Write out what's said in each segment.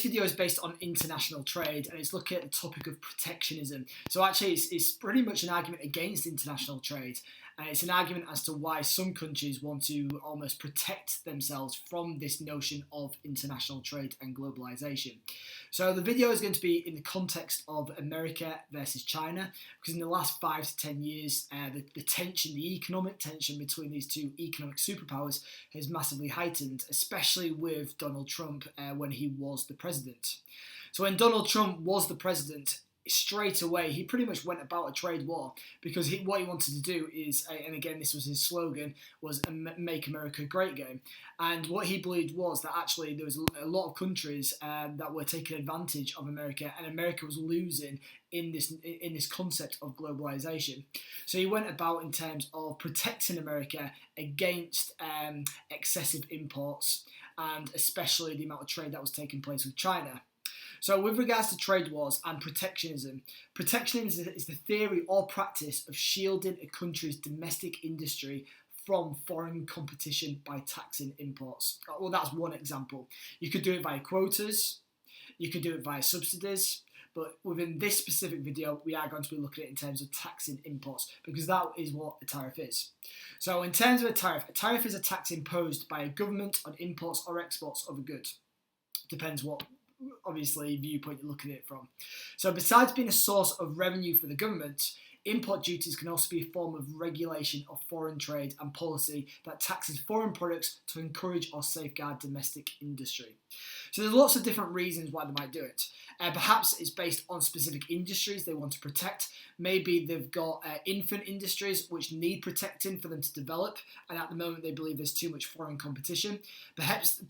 video is based on international trade, and it's looking at the topic of protectionism. So actually it's pretty much an argument against international trade. It's an argument as to why some countries want to almost protect themselves from this notion of international trade and globalization. So the video is going to be in the context of America versus China, because in the last 5 to 10 years, the economic tension between these two economic superpowers has massively heightened, especially with Donald Trump when he was the president. So when Donald Trump was the president, straight away he pretty much went about a trade war, because what he wanted to do is, and again this was his slogan, was a Make America Great Again. And what he believed was that actually there was a lot of countries that were taking advantage of America, and America was losing in this concept of globalization. So he went about in terms of protecting America against excessive imports, and especially the amount of trade that was taking place with China. So with regards to trade wars and protectionism, protectionism is the theory or practice of shielding a country's domestic industry from foreign competition by taxing imports. Well, that's one example. You could do it via quotas, you could do it via subsidies, but within this specific video, we are going to be looking at it in terms of taxing imports, because that is what a tariff is. So in terms of a tariff is a tax imposed by a government on imports or exports of a good. Depends what obviously viewpoint you're looking at it from. So besides being a source of revenue for the government, import duties can also be a form of regulation of foreign trade and policy that taxes foreign products to encourage or safeguard domestic industry. So there's lots of different reasons why they might do it. Perhaps it's based on specific industries they want to protect. Maybe they've got infant industries which need protecting for them to develop, and at the moment they believe there's too much foreign competition. Perhaps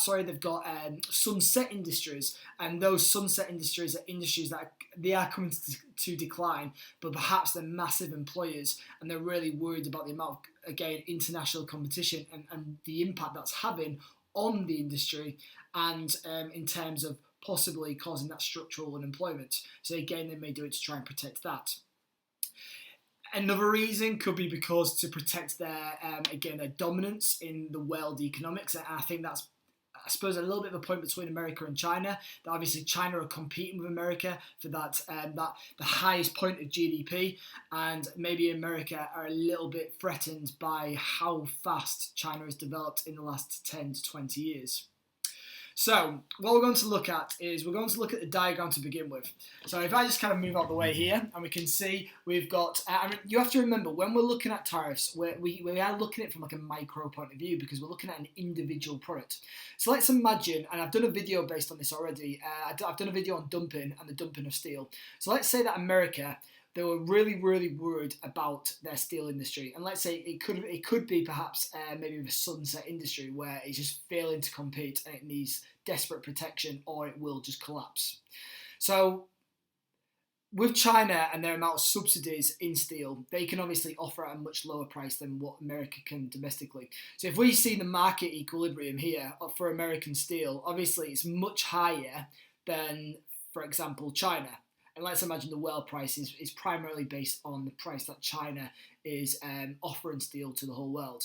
they've got sunset industries, and those sunset industries are industries that they are coming to decline, but perhaps they're massive employers and they're really worried about the amount of, again, international competition and the impact that's having on the industry, and in terms of possibly causing that structural unemployment. So again, they may do it to try and protect that. Another reason could be because to protect their dominance in the world economics. And I think that's, I suppose, a little bit of a point between America and China. That obviously China are competing with America for that the highest point of GDP, and maybe America are a little bit threatened by how fast China has developed in the last 10 to 20 years. So what we're going to look at is we're going to look at the diagram to begin with. So if I just kind of move out the way here, and we can see we've got, you have to remember when we're looking at tariffs, we are looking at it from like a micro point of view, because we're looking at an individual product. So let's imagine, and I've done a video based on this already, I've done a video on dumping and the dumping of steel. So let's say that America, they were really, really worried about their steel industry, and let's say it could be perhaps maybe a sunset industry where it's just failing to compete and it needs desperate protection, or it will just collapse. So with China and their amount of subsidies in steel, they can obviously offer at a much lower price than what America can domestically. So if we see the market equilibrium here for American steel, obviously it's much higher than, for example, China. And let's imagine the world price is primarily based on the price that China is offering steel to the whole world,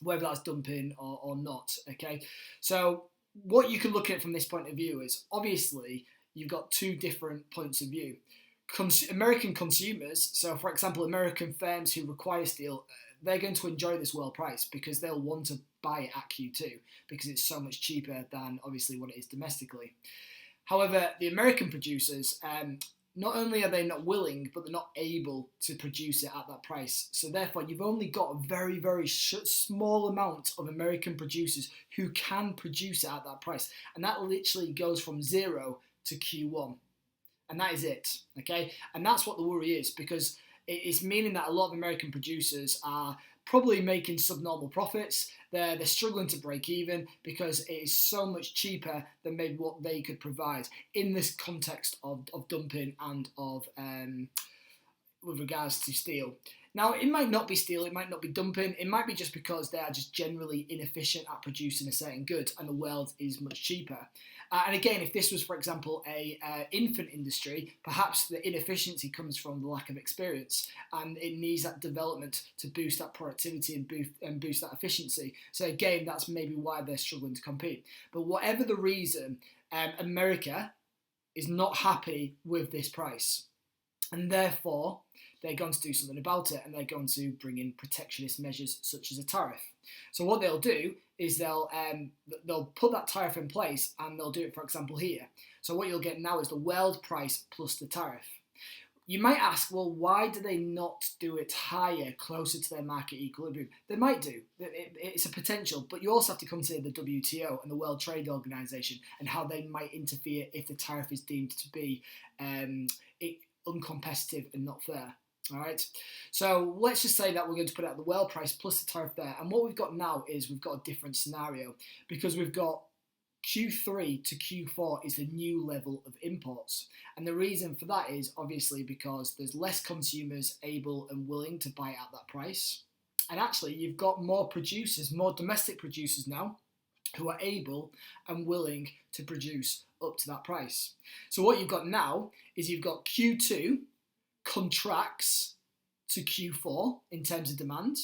whether that's dumping or not, okay? So what you can look at from this point of view is, obviously, you've got two different points of view. American consumers, so for example, American firms who require steel, they're going to enjoy this world price because they'll want to buy it at Q2 because it's so much cheaper than obviously what it is domestically. However, the American producers, not only are they not willing, but they're not able to produce it at that price. So therefore, you've only got a very, very small amount of American producers who can produce it at that price. And that literally goes from 0 to Q1. And that is it, okay? And that's what the worry is, because it's meaning that a lot of American producers are probably making subnormal profits. They're struggling to break even because it is so much cheaper than maybe what they could provide in this context of dumping and of with regards to steel. Now, it might not be steel, it might not be dumping, it might be just because they are just generally inefficient at producing a certain good and the world is much cheaper. And again, if this was, for example, a infant industry, perhaps the inefficiency comes from the lack of experience, and it needs that development to boost that productivity and boost that efficiency. So again, that's maybe why they're struggling to compete. But whatever the reason, America is not happy with this price, and therefore they're going to do something about it, and they're going to bring in protectionist measures such as a tariff. So what they'll do is they'll put that tariff in place, and they'll do it, for example, here. So what you'll get now is the world price plus the tariff. You might ask, well, why do they not do it higher, closer to their market equilibrium? They might do. It's a potential, but you also have to consider the WTO and the World Trade Organization and how they might interfere if the tariff is deemed to be uncompetitive and not fair. All right, so let's just say that we're going to put out the world price plus the tariff there, and what we've got now is we've got a different scenario, because we've got Q3 to Q4 is the new level of imports, and the reason for that is obviously because there's less consumers able and willing to buy at that price, and actually you've got more producers, more domestic producers now, who are able and willing to produce up to that price. So what you've got now is you've got Q2 contracts to Q4 in terms of demand,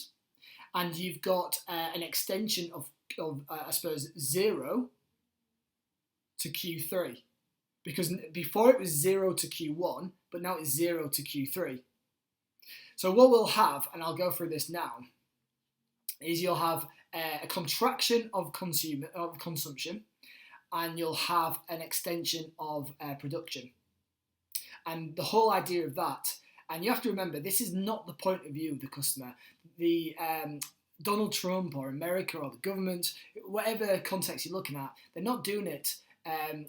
and you've got an extension of I suppose 0 to Q3, because before it was 0 to Q1, but now it's 0 to Q3. So what we'll have, and I'll go through this now, is you'll have a contraction of consumption, and you'll have an extension of production. And the whole idea of that, and you have to remember, this is not the point of view of the customer. The Donald Trump or America or the government, whatever context you're looking at, they're not doing it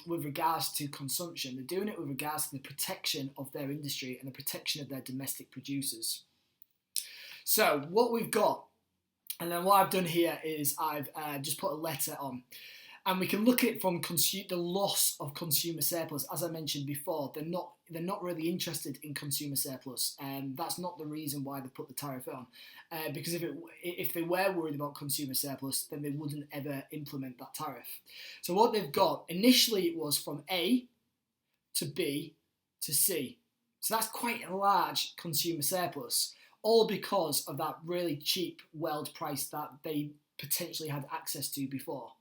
with regards to consumption. They're doing it with regards to the protection of their industry and the protection of their domestic producers. So what we've got, and then what I've done here is I've just put a letter on. And we can look at it from the loss of consumer surplus. As I mentioned before, they're not really interested in consumer surplus, and that's not the reason why they put the tariff on. Because if they were worried about consumer surplus, then they wouldn't ever implement that tariff. So what they've got initially, it was from A to B to C. So that's quite a large consumer surplus, all because of that really cheap world price that they potentially had access to before.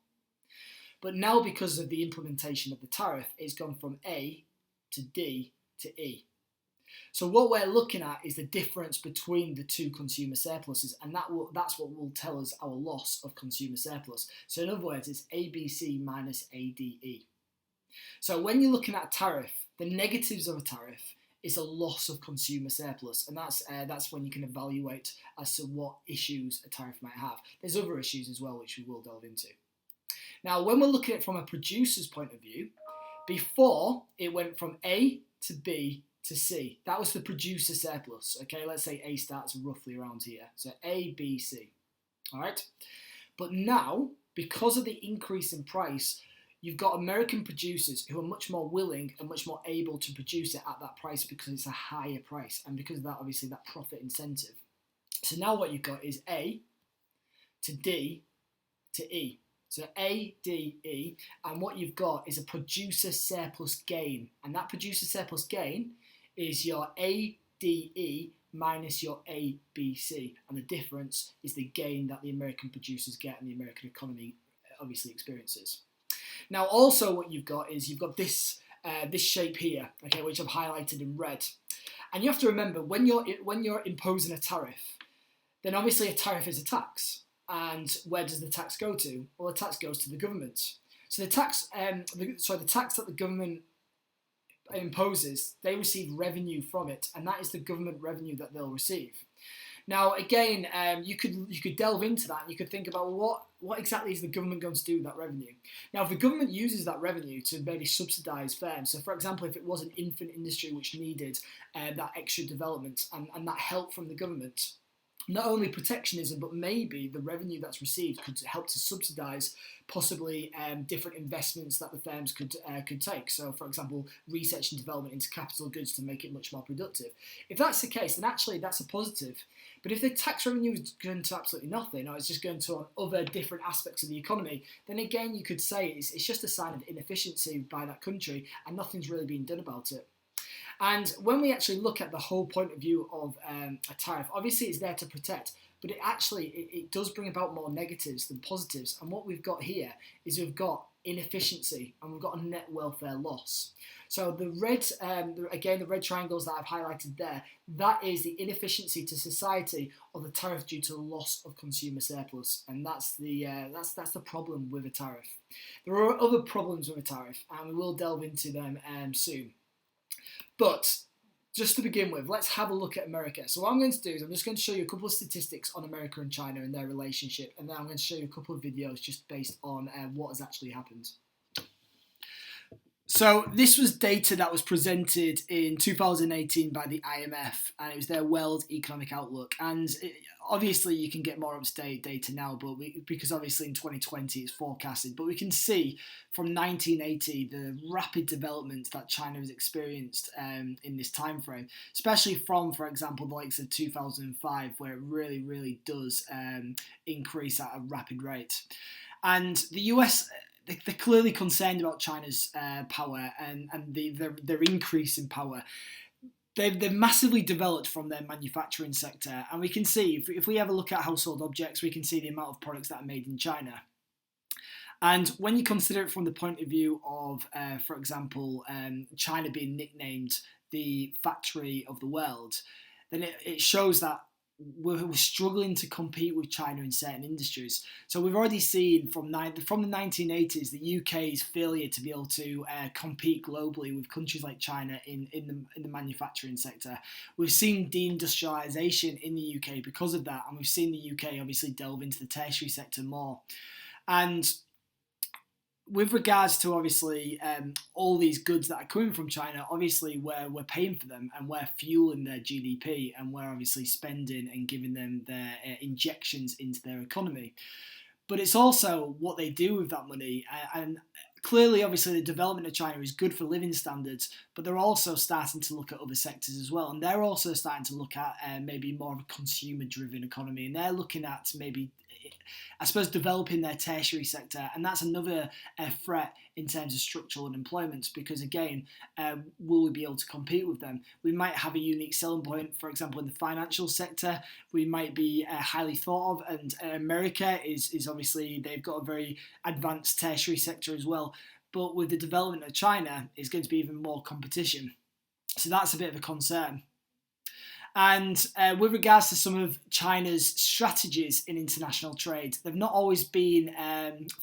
But now, because of the implementation of the tariff, it's gone from A to D to E. So what we're looking at is the difference between the two consumer surpluses, and that's what will tell us our loss of consumer surplus. So in other words, it's ABC minus ADE. So when you're looking at a tariff, the negatives of a tariff is a loss of consumer surplus, and that's when you can evaluate as to what issues a tariff might have. There's other issues as well, which we will delve into. Now, when we're looking at it from a producer's point of view, before it went from A to B to C, that was the producer surplus. Okay, let's say A starts roughly around here. So A, B, C. All right. But now, because of the increase in price, you've got American producers who are much more willing and much more able to produce it at that price because it's a higher price, and because of that, obviously, that profit incentive. So now what you've got is A to D to E. So A, D, E, and what you've got is a producer surplus gain, and that producer surplus gain is your ADE minus your ABC, and the difference is the gain that the American producers get and the American economy obviously experiences. Now, also what you've got is you've got this shape here, okay, which I've highlighted in red, and you have to remember when you're imposing a tariff, then obviously a tariff is a tax. And where does the tax go to? Well, the tax goes to the government. So the tax that the government imposes, they receive revenue from it, and that is the government revenue that they'll receive. Now, again, you could delve into that, and you could think about, well, what exactly is the government going to do with that revenue? Now, if the government uses that revenue to maybe subsidise firms, so for example, if it was an infant industry which needed that extra development and that help from the government, not only protectionism, but maybe the revenue that's received could help to subsidise possibly different investments that the firms could take. So, for example, research and development into capital goods to make it much more productive. If that's the case, then actually that's a positive. But if the tax revenue is going to absolutely nothing, or it's just going to other different aspects of the economy, then again you could say it's just a sign of inefficiency by that country, and nothing's really being done about it. And when we actually look at the whole point of view of a tariff, obviously it's there to protect, but it does bring about more negatives than positives. And what we've got here is we've got inefficiency, and we've got a net welfare loss. So the red, again, the red triangles that I've highlighted there, that is the inefficiency to society of the tariff due to the loss of consumer surplus, and that's the problem with a tariff. There are other problems with a tariff, and we will delve into them soon. But just to begin with, let's have a look at America. So what I'm going to do is I'm just going to show you a couple of statistics on America and China and their relationship, and then I'm going to show you a couple of videos just based on what has actually happened. So this was data that was presented in 2018 by the IMF, and it was their World Economic Outlook. And obviously you can get more up-to-date data now, but because obviously in 2020 it's forecasted. But we can see from 1980 the rapid development that China has experienced in this time frame, especially from, for example, the likes of 2005, where it really, really does increase at a rapid rate. And the US, they're clearly concerned about China's power and their increase in power. They've massively developed from their manufacturing sector, and we can see, if we have a look at household objects, we can see the amount of products that are made in China. And when you consider it from the point of view of, for example, China being nicknamed the factory of the world, then it shows that we're struggling to compete with China in certain industries. So we've already seen from the 1980s the UK's failure to be able to compete globally with countries like China in the manufacturing sector. We've seen deindustrialisation in the UK because of that, and we've seen the UK obviously delve into the tertiary sector more. And with regards to obviously all these goods that are coming from China, obviously we're paying for them and we're fueling their GDP, and we're obviously spending and giving them their injections into their economy. But it's also what they do with that money, and clearly obviously the development of China is good for living standards, but they're also starting to look at other sectors as well, and they're also starting to look at maybe more of a consumer driven economy, and they're looking at maybe, I suppose, developing their tertiary sector, and that's another threat in terms of structural unemployment, because again, will we be able to compete with them? We might have a unique selling point, for example, in the financial sector. We might be highly thought of, and America is obviously, they've got a very advanced tertiary sector as well, but with the development of China, it's going to be even more competition. So that's a bit of a concern. And with regards to some of China's strategies in international trade, they've not always been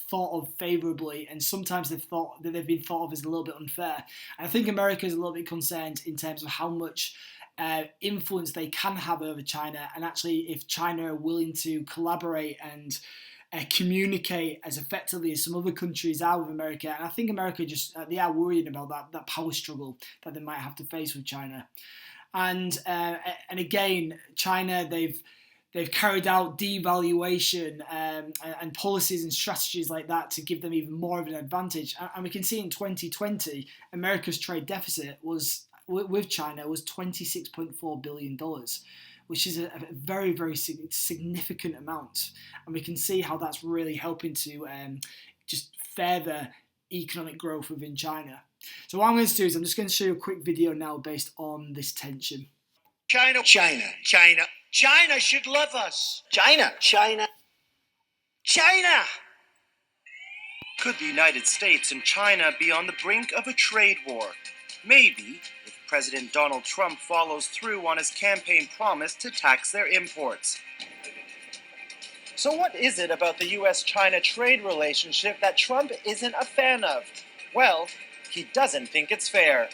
thought of favourably, and sometimes they've been thought of as a little bit unfair. And I think America is a little bit concerned in terms of how much influence they can have over China, and actually if China are willing to collaborate and communicate as effectively as some other countries are with America. And I think America they are worried about that power struggle that they might have to face with China. And again, China, they've carried out devaluation and policies and strategies like that to give them even more of an advantage. And we can see in 2020, America's trade deficit with China was $26.4 billion, which is a very, very significant amount. And we can see how that's really helping to just further economic growth within China. So what I'm going to do is I'm just going to show you a quick video now based on this tension. China should love us. China. Could the United States and China be on the brink of a trade war? Maybe, if President Donald Trump follows through on his campaign promise to tax their imports. So what is it about the US-China trade relationship that Trump isn't a fan of? Well, he doesn't think it's fair.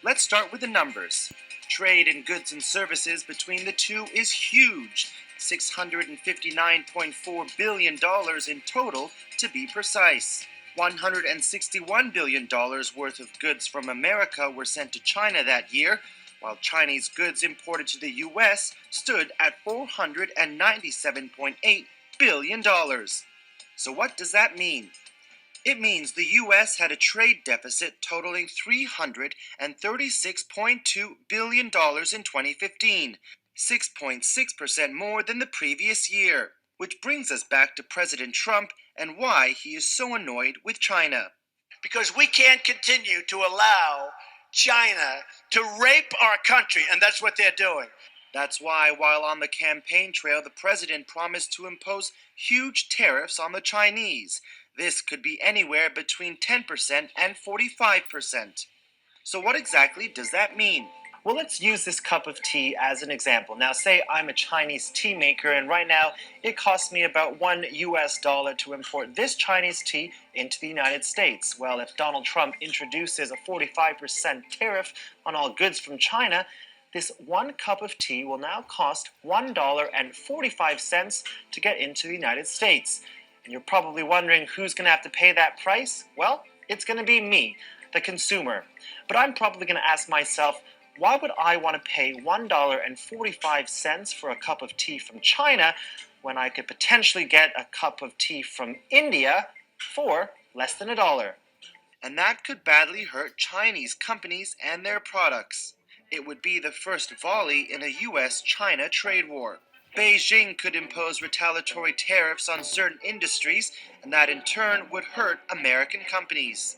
Let's start with the numbers. Trade in goods and services between the two is huge, $659.4 billion in total to be precise. $161 billion worth of goods from America were sent to China that year, while Chinese goods imported to the US stood at $497.8 billion. So what does that mean? It means the US had a trade deficit totaling $336.2 billion in 2015, 6.6% more than the previous year. Which brings us back to President Trump and why he is so annoyed with China. Because we can't continue to allow China to rape our country, and that's what they're doing. That's why, while on the campaign trail, the president promised to impose huge tariffs on the Chinese. This could be anywhere between 10% and 45%. So what exactly does that mean? Well, let's use this cup of tea as an example. Now, say I'm a Chinese tea maker, and right now it costs me about $1 to import this Chinese tea into the United States. Well, if Donald Trump introduces a 45% tariff on all goods from China, this one cup of tea will now cost $1.45 to get into the United States. And you're probably wondering who's going to have to pay that price? Well, it's going to be me, the consumer. But I'm probably going to ask myself, why would I want to pay $1.45 for a cup of tea from China when I could potentially get a cup of tea from India for less than $1? And that could badly hurt Chinese companies and their products. It would be the first volley in a US-China trade war. Beijing could impose retaliatory tariffs on certain industries, and that in turn would hurt American companies.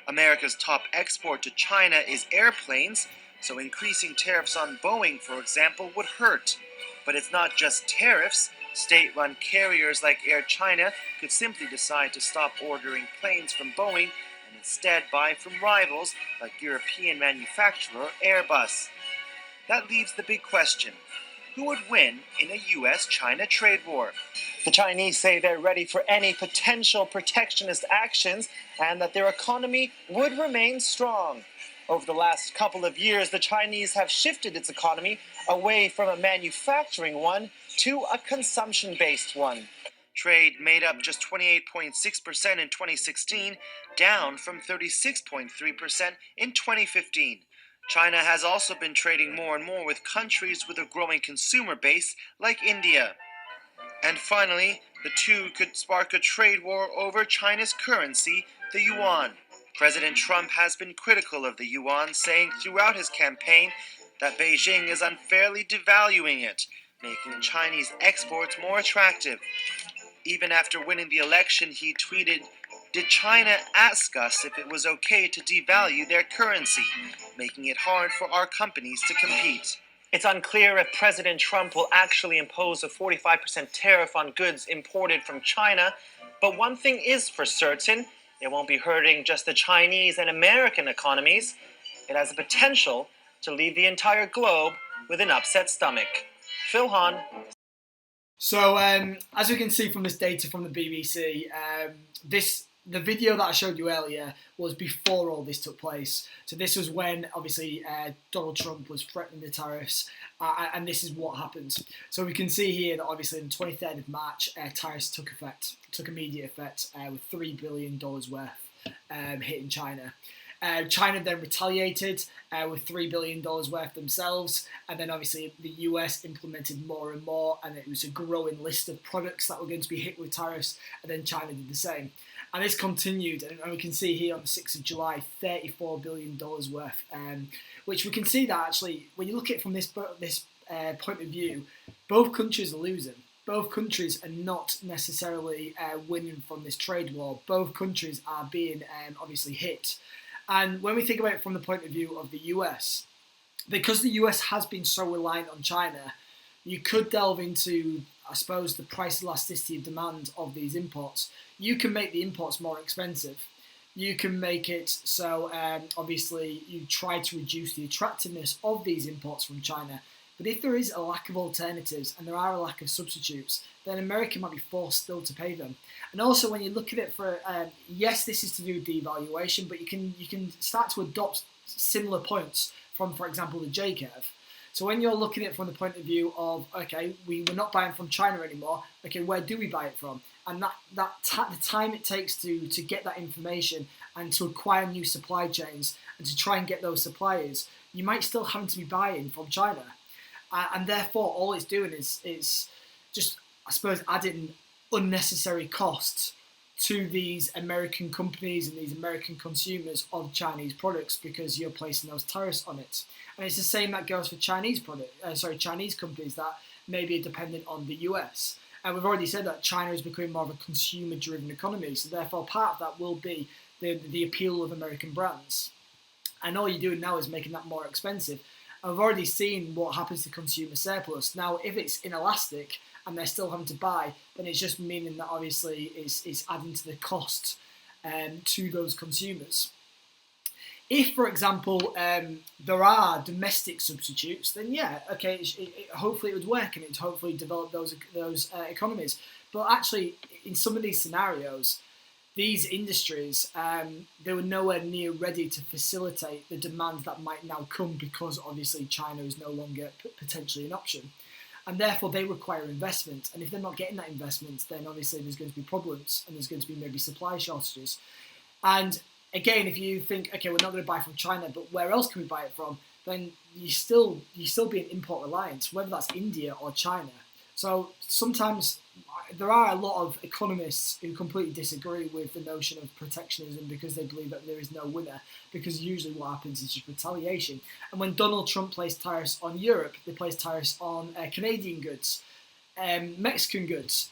America's top export to China is airplanes, so increasing tariffs on Boeing, for example, would hurt. But it's not just tariffs. State-run carriers like Air China could simply decide to stop ordering planes from Boeing and instead buy from rivals like European manufacturer Airbus. That leaves the big question. Who would win in a US-China trade war? The Chinese say they're ready for any potential protectionist actions and that their economy would remain strong. Over the last couple of years, the Chinese have shifted its economy away from a manufacturing one to a consumption-based one. Trade made up just 28.6% in 2016, down from 36.3% in 2015. China has also been trading more and more with countries with a growing consumer base like India. And finally, the two could spark a trade war over China's currency, the yuan. President Trump has been critical of the yuan, saying throughout his campaign that Beijing is unfairly devaluing it, making Chinese exports more attractive. Even after winning the election, he tweeted, "Did China ask us if it was okay to devalue their currency, making it hard for our companies to compete?" It's unclear if President Trump will actually impose a 45% tariff on goods imported from China, but one thing is for certain, it won't be hurting just the Chinese and American economies. It has the potential to leave the entire globe with an upset stomach. Phil Hahn. So, as we can see from this data from the BBC, the video that I showed you earlier was before all this took place. So this was when, obviously, Donald Trump was threatening the tariffs, and this is what happened. So we can see here that, obviously, on the 23rd of March, tariffs took immediate effect, with $3 billion worth hitting China. China then retaliated with $3 billion worth themselves, and then obviously the US implemented more and more, and it was a growing list of products that were going to be hit with tariffs, and then China did the same. And this continued, and we can see here on the 6th of July, $34 billion worth, which we can see that actually, when you look at it from this point of view, both countries are losing. Both countries are not necessarily winning from this trade war. Both countries are being obviously hit. And when we think about it from the point of view of the US, because the US has been so reliant on China, you could delve into, I suppose, the price elasticity of demand of these imports. You can make the imports more expensive. You can make it so, obviously, you try to reduce the attractiveness of these imports from China. But if there is a lack of alternatives and there are a lack of substitutes, then America might be forced still to pay them. And also, when you look at it for, yes, this is to do with devaluation, but you can start to adopt similar points from, for example, the J curve. So when you're looking at it from the point of view of, okay, we're not buying from China anymore, okay, where do we buy it from? And the time it takes to get that information and to acquire new supply chains and to try and get those suppliers, you might still have to be buying from China. And therefore, all it's doing is just, I suppose, adding unnecessary costs to these American companies and these American consumers of Chinese products because you're placing those tariffs on it. And it's the same that goes for Chinese companies that maybe are dependent on the US. And we've already said that China is becoming more of a consumer-driven economy, so therefore part of that will be the appeal of American brands. And all you're doing now is making that more expensive. I've already seen what happens to consumer surplus. Now, if it's inelastic and they're still having to buy, then it's just meaning that obviously it's adding to the cost to those consumers. If, for example, there are domestic substitutes, then yeah, okay, hopefully it would work and it hopefully develop those economies. But actually, in some of these scenarios, these industries, they were nowhere near ready to facilitate the demand that might now come because obviously China is no longer potentially an option. And therefore they require investment. And if they're not getting that investment, then obviously there's going to be problems and there's going to be maybe supply shortages. And again, if you think, okay, we're not going to buy from China, but where else can we buy it from? Then you still be an import reliant, whether that's India or China. So sometimes there are a lot of economists who completely disagree with the notion of protectionism because they believe that there is no winner, because usually what happens is just retaliation. And when Donald Trump placed tariffs on Europe, they placed tariffs on Canadian goods, Mexican goods.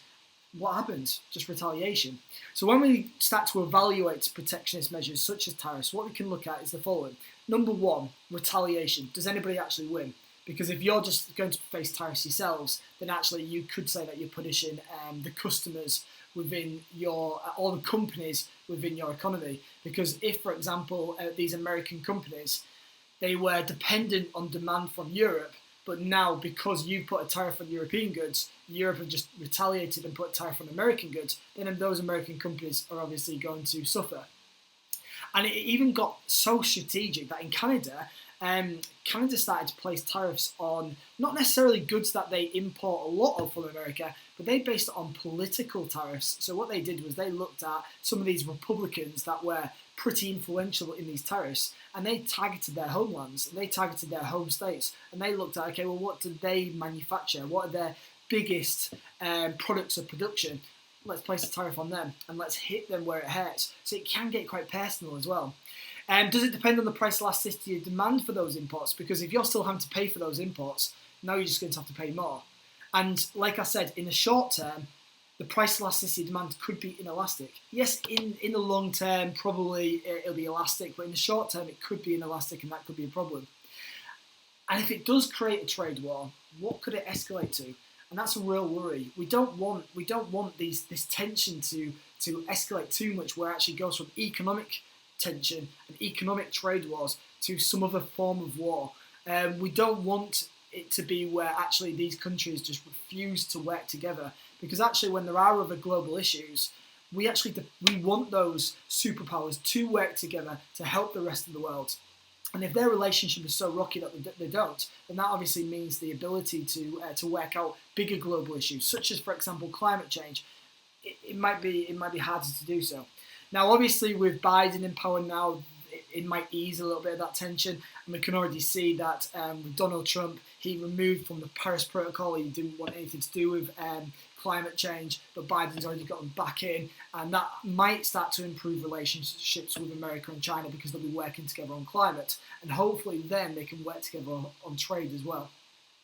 What happens? Just retaliation. So when we start to evaluate protectionist measures such as tariffs, what we can look at is the following. Number one, retaliation. Does anybody actually win? Because if you're just going to face tariffs yourselves, then actually you could say that you're punishing the customers within all the companies within your economy. Because if, for example, these American companies, they were dependent on demand from Europe, but now because you put a tariff on European goods, Europe have just retaliated and put a tariff on American goods, then those American companies are obviously going to suffer. And it even got so strategic that in Canada, Canada started to place tariffs on not necessarily goods that they import a lot of from America, but they based it on political tariffs. So what they did was they looked at some of these Republicans that were pretty influential in these tariffs, and they targeted their homelands, they targeted their home states, and they looked at, okay, well, what do they manufacture? What are their biggest products of production? Let's place a tariff on them, and let's hit them where it hurts. So it can get quite personal as well. Does it depend on the price elasticity of demand for those imports? Because if you're still having to pay for those imports, now you're just going to have to pay more. And like I said, in the short term, the price elasticity of demand could be inelastic. Yes, in the long term, probably it'll be elastic, but in the short term, it could be inelastic, and that could be a problem. And if it does create a trade war, what could it escalate to? And that's a real worry. We don't want this tension to escalate too much, where it actually goes from economic tension and economic trade wars to some other form of war. We don't want it to be where actually these countries just refuse to work together, because actually when there are other global issues, we want those superpowers to work together to help the rest of the world. And if their relationship is so rocky that they don't, then that obviously means the ability to work out bigger global issues, such as, for example, climate change. It might be harder to do so. Now, obviously, with Biden in power now, it might ease a little bit of that tension, and we can already see that with Donald Trump, he removed from the Paris Protocol. He didn't want anything to do with climate change, but Biden's already got them back in, and that might start to improve relationships with America and China because they'll be working together on climate, and hopefully then they can work together on trade as well.